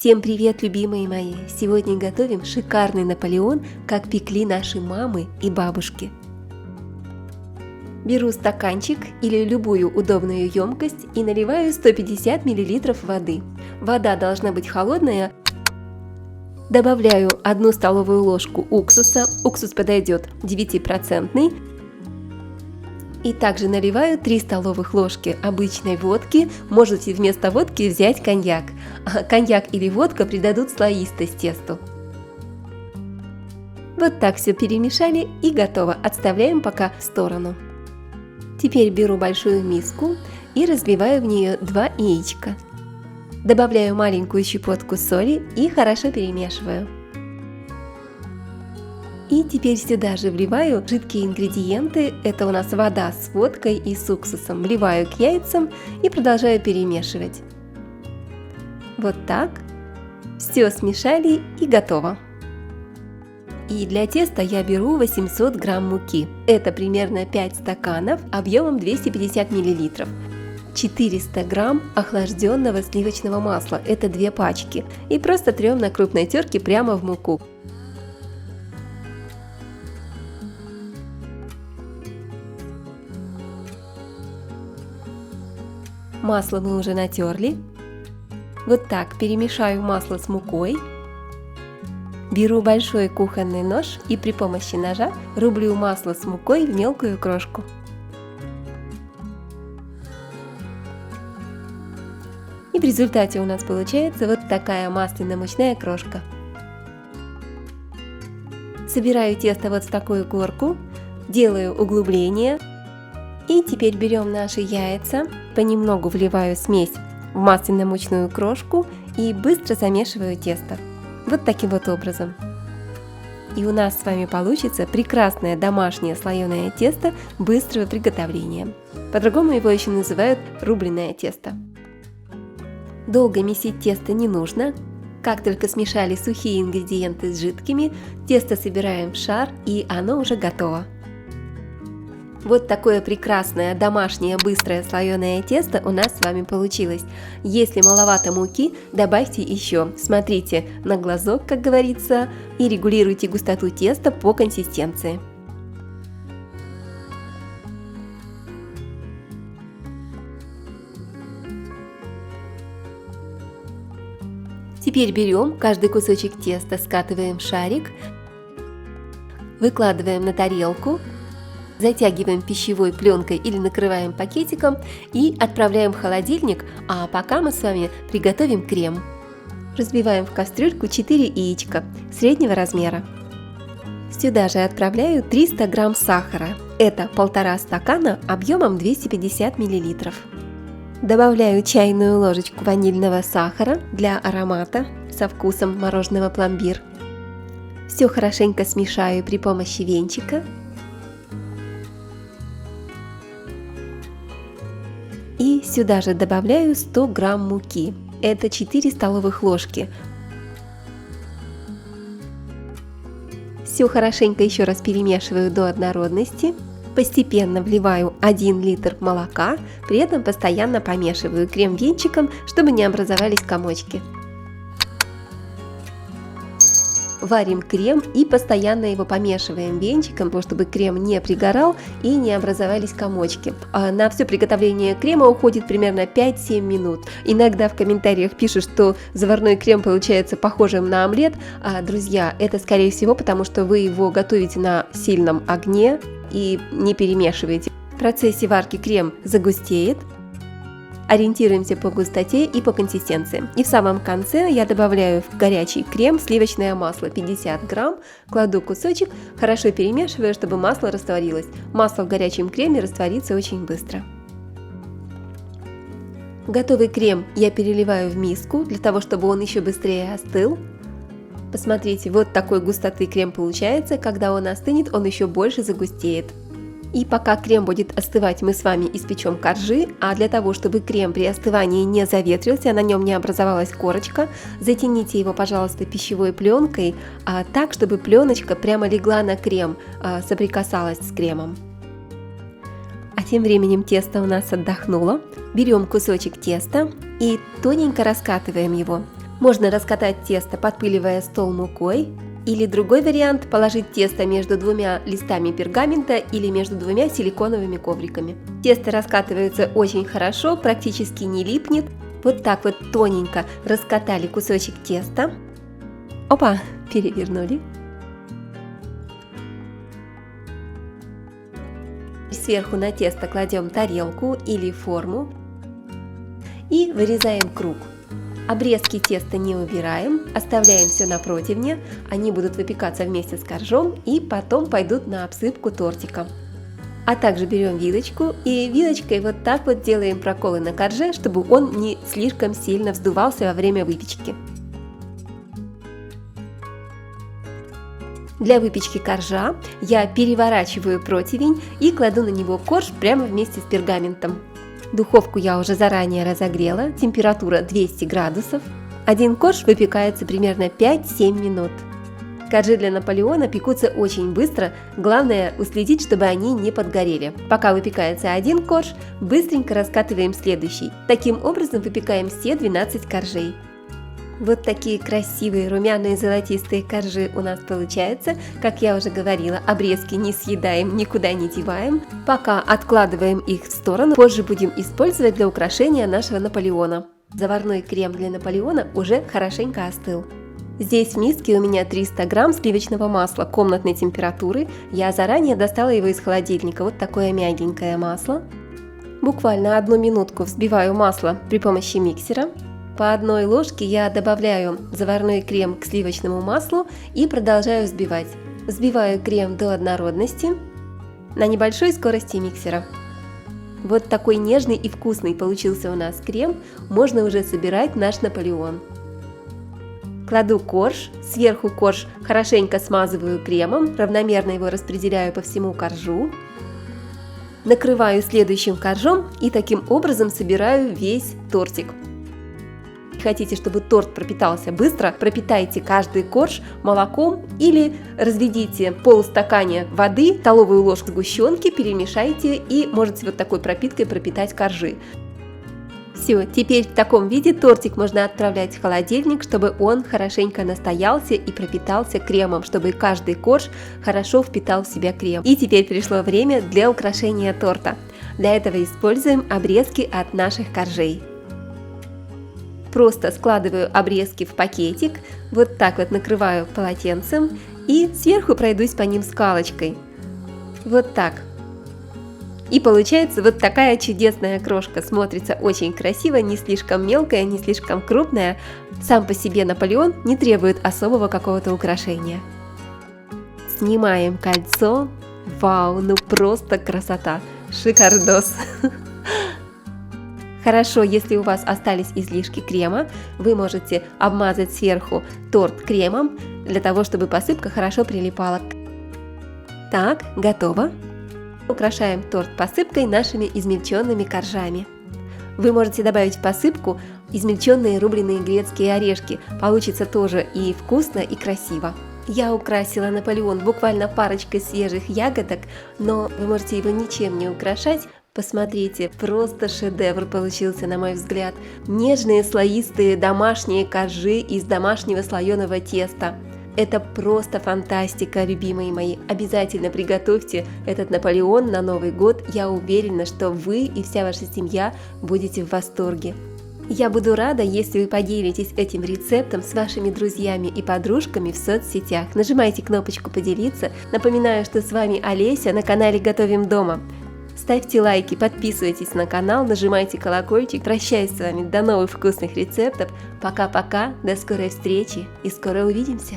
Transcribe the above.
Всем привет, любимые мои! Сегодня готовим шикарный Наполеон, как пекли наши мамы и бабушки. Беру стаканчик или любую удобную емкость и наливаю 150 мл воды. Вода должна быть холодная. Добавляю 1 столовую ложку уксуса, уксус подойдет 9%. И также наливаю 3 столовых ложки обычной водки, можете вместо водки взять коньяк. Коньяк или водка придадут слоистость тесту. Вот так все перемешали и готово, отставляем пока в сторону. Теперь беру большую миску и разбиваю в нее 2 яичка. Добавляю маленькую щепотку соли и хорошо перемешиваю. И теперь сюда же вливаю жидкие ингредиенты, это у нас вода с водкой и с уксусом. Вливаю к яйцам и продолжаю перемешивать. Вот так. Все смешали и готово. И для теста я беру 800 грамм муки. Это примерно 5 стаканов объемом 250 мл. 400 грамм охлажденного сливочного масла, это 2 пачки. И просто трем на крупной терке прямо в муку. Масло мы уже натерли. Вот так перемешаю масло с мукой. Беру большой кухонный нож и при помощи ножа рублю масло с мукой в мелкую крошку. И в результате у нас получается вот такая масляно-мучная крошка. Собираю тесто вот в такую горку, делаю углубление. И теперь берем наши яйца, понемногу вливаю смесь в масляно-мучную крошку и быстро замешиваю тесто. Вот таким вот образом. И у нас с вами получится прекрасное домашнее слоеное тесто быстрого приготовления. По-другому его еще называют рубленое тесто. Долго месить тесто не нужно. Как только смешали сухие ингредиенты с жидкими, тесто собираем в шар и оно уже готово. Вот такое прекрасное домашнее быстрое слоеное тесто у нас с вами получилось. Если маловато муки, добавьте еще. Смотрите на глазок, как говорится, и регулируйте густоту теста по консистенции. Теперь берем каждый кусочек теста, скатываем в шарик, выкладываем на тарелку. Затягиваем пищевой пленкой или накрываем пакетиком и отправляем в холодильник, а пока мы с вами приготовим крем. Разбиваем в кастрюльку 4 яичка среднего размера. Сюда же отправляю 300 грамм сахара, это 1,5 стакана объемом 250 мл. Добавляю чайную ложечку ванильного сахара для аромата со вкусом мороженого пломбир. Все хорошенько смешаю при помощи венчика. И сюда же добавляю 100 грамм муки, это 4 столовых ложки. Все хорошенько еще раз перемешиваю до однородности. Постепенно вливаю 1 литр молока, при этом постоянно помешиваю крем венчиком, чтобы не образовались комочки. Варим крем и постоянно его помешиваем венчиком, чтобы крем не пригорал и не образовались комочки. На все приготовление крема уходит примерно 5-7 минут. Иногда в комментариях пишут, что заварной крем получается похожим на омлет. Друзья, это скорее всего потому, что вы его готовите на сильном огне и не перемешиваете. В процессе варки крем загустеет. Ориентируемся по густоте и по консистенции. И в самом конце я добавляю в горячий крем сливочное масло 50 грамм, кладу кусочек, хорошо перемешиваю, чтобы масло растворилось. Масло в горячем креме растворится очень быстро. Готовый крем я переливаю в миску, для того, чтобы он еще быстрее остыл. Посмотрите, вот такой густоты крем получается, когда он остынет, он еще больше загустеет. И пока крем будет остывать, мы с вами испечем коржи, а для того, чтобы крем при остывании не заветрился, на нем не образовалась корочка, затяните его, пожалуйста, пищевой пленкой, так, чтобы пленочка прямо легла на крем, соприкасалась с кремом. А тем временем тесто у нас отдохнуло. Берем кусочек теста и тоненько раскатываем его. Можно раскатать тесто, подпыливая стол мукой, или другой вариант – положить тесто между двумя листами пергамента или между двумя силиконовыми ковриками. Тесто раскатывается очень хорошо, практически не липнет. Вот так вот тоненько раскатали кусочек теста. Опа, перевернули. Сверху на тесто кладем тарелку или форму и вырезаем круг. Обрезки теста не убираем, оставляем все на противне, они будут выпекаться вместе с коржом и потом пойдут на обсыпку тортика. А также берем вилочку и вилочкой вот так вот делаем проколы на корже, чтобы он не слишком сильно вздувался во время выпечки. Для выпечки коржа я переворачиваю противень и кладу на него корж прямо вместе с пергаментом. Духовку я уже заранее разогрела, температура 200 градусов. Один корж выпекается примерно 5-7 минут. Коржи для Наполеона пекутся очень быстро, главное уследить, чтобы они не подгорели. Пока выпекается один корж, быстренько раскатываем следующий. Таким образом выпекаем все 12 коржей. Вот такие красивые румяные золотистые коржи у нас получаются. Как я уже говорила, обрезки не съедаем, никуда не деваем. Пока откладываем их в сторону, позже будем использовать для украшения нашего Наполеона. Заварной крем для Наполеона уже хорошенько остыл. Здесь в миске у меня 300 грамм сливочного масла комнатной температуры. Я заранее достала его из холодильника. Вот такое мягенькое масло. Буквально 1 минутку взбиваю масло при помощи миксера. По 1 ложке я добавляю заварной крем к сливочному маслу и продолжаю взбивать. Взбиваю крем до однородности на небольшой скорости миксера. Вот такой нежный и вкусный получился у нас крем, можно уже собирать наш Наполеон. Кладу корж, сверху корж хорошенько смазываю кремом, равномерно его распределяю по всему коржу. Накрываю следующим коржом и таким образом собираю весь тортик. Хотите, чтобы торт пропитался быстро, пропитайте каждый корж молоком или разведите полстакана воды, столовую ложку сгущенки, перемешайте и можете вот такой пропиткой пропитать коржи. Все, теперь в таком виде тортик можно отправлять в холодильник, чтобы он хорошенько настоялся и пропитался кремом, чтобы каждый корж хорошо впитал в себя крем. И теперь пришло время для украшения торта. Для этого используем обрезки от наших коржей. Просто складываю обрезки в пакетик, вот так вот накрываю полотенцем и сверху пройдусь по ним скалочкой. Вот так. И получается вот такая чудесная крошка. Смотрится очень красиво, не слишком мелкая, не слишком крупная. Сам по себе Наполеон не требует особого какого-то украшения. Снимаем кольцо. Вау, ну просто красота. Шикардос. Хорошо, если у вас остались излишки крема, вы можете обмазать сверху торт кремом, для того, чтобы посыпка хорошо прилипала. Так, готово. Украшаем торт посыпкой нашими измельченными коржами. Вы можете добавить в посыпку измельченные рубленые грецкие орешки. Получится тоже и вкусно, и красиво. Я украсила Наполеон буквально парочкой свежих ягодок, но вы можете его ничем не украшать. Посмотрите, просто шедевр получился, на мой взгляд. Нежные слоистые домашние коржи из домашнего слоеного теста. Это просто фантастика, любимые мои. Обязательно приготовьте этот Наполеон на Новый год. Я уверена, что вы и вся ваша семья будете в восторге. Я буду рада, если вы поделитесь этим рецептом с вашими друзьями и подружками в соцсетях. Нажимайте кнопочку «Поделиться». Напоминаю, что с вами Олеся на канале «Готовим дома». Ставьте лайки, подписывайтесь на канал, нажимайте колокольчик. Прощаюсь с вами, до новых вкусных рецептов. Пока-пока, до скорой встречи и скоро увидимся!